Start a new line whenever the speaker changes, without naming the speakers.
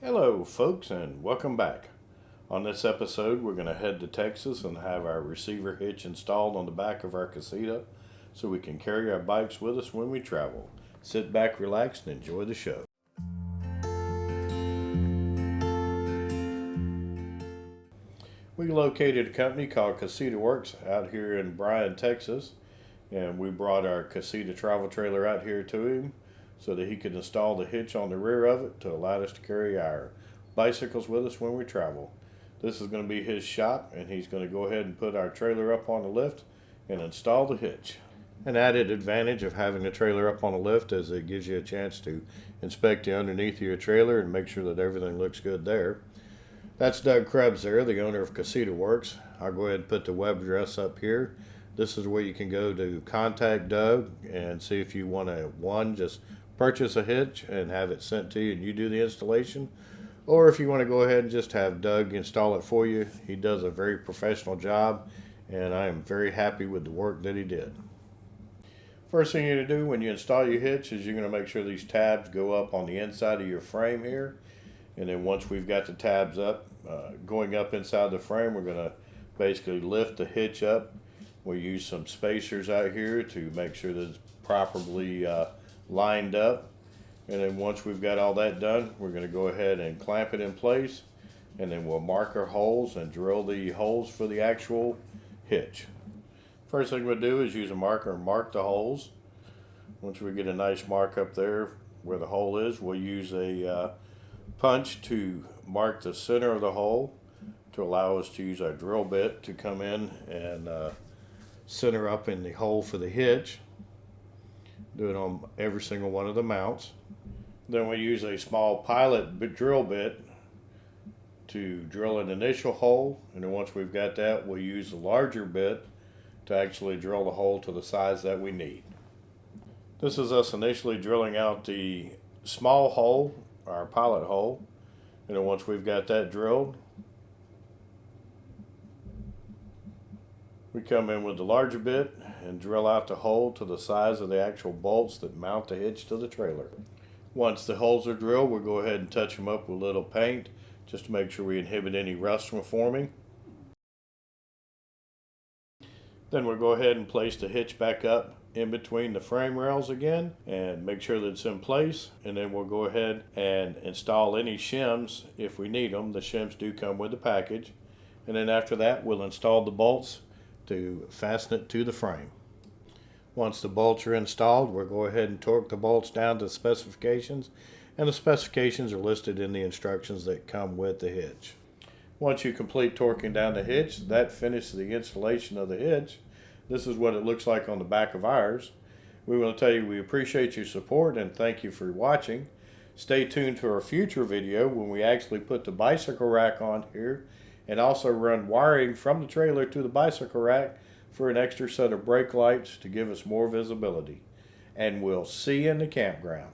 Hello folks and welcome back. On this episode we're going to head to Texas and have our receiver hitch installed on the back of our Casita so we can carry our bikes with us when we travel. Sit back, relax, and enjoy the show. We located a company called Casita Works out here in Bryan, Texas, and we brought our Casita travel trailer out here to him so that he could install the hitch on the rear of it to allow us to carry our bicycles with us when we travel. This is going to be his shop, and he's going to go ahead and put our trailer up on the lift and install the hitch. An added advantage of having the trailer up on the lift is it gives you a chance to inspect the underneath of your trailer and make sure that everything looks good there. That's Doug Krebs there, the owner of Casita Works. I'll go ahead and put the web address up here. This is where you can go to contact Doug and see if you want to, just purchase a hitch and have it sent to you and you do the installation, or if you want to go ahead and just have Doug install it for you. He does a very professional job, and I am very happy with the work that he did. First thing you're going to do when you install your hitch is you're going to make sure these tabs go up on the inside of your frame here, and then once we've got the tabs up, going up inside the frame, we're going to basically lift the hitch up. We use some spacers out here to make sure that it's properly lined up, and then once we've got all that done, we're going to go ahead and clamp it in place, and then we'll mark our holes and drill the holes for the actual hitch. First thing we'll do is use a marker and mark the holes. Once we get a nice mark up there where the hole is, we'll use a punch to mark the center of the hole to allow us to use our drill bit to come in and center up in the hole for the hitch. Do it on every single one of the mounts. Then we use a small pilot drill bit to drill an initial hole, and then once we've got that, we'll use the larger bit to actually drill the hole to the size that we need. This is us initially drilling out the small hole, our pilot hole, and then once we've got that drilled, we come in with the larger bit and drill out the hole to the size of the actual bolts that mount the hitch to the trailer. Once the holes are drilled, we'll go ahead and touch them up with a little paint just to make sure we inhibit any rust from forming. Then we'll go ahead and place the hitch back up in between the frame rails again and make sure that it's in place, and then we'll go ahead and install any shims if we need them. The shims do come with the package, and then after that we'll install the bolts to fasten it to the frame. Once the bolts are installed, we'll go ahead and torque the bolts down to specifications, and the specifications are listed in the instructions that come with the hitch. Once you complete torquing down the hitch, that finishes the installation of the hitch. This is what it looks like on the back of ours. We want to tell you we appreciate your support and thank you for watching. Stay tuned to our future video when we actually put the bicycle rack on here and also run wiring from the trailer to the bicycle rack for an extra set of brake lights to give us more visibility. And we'll see you in the campground.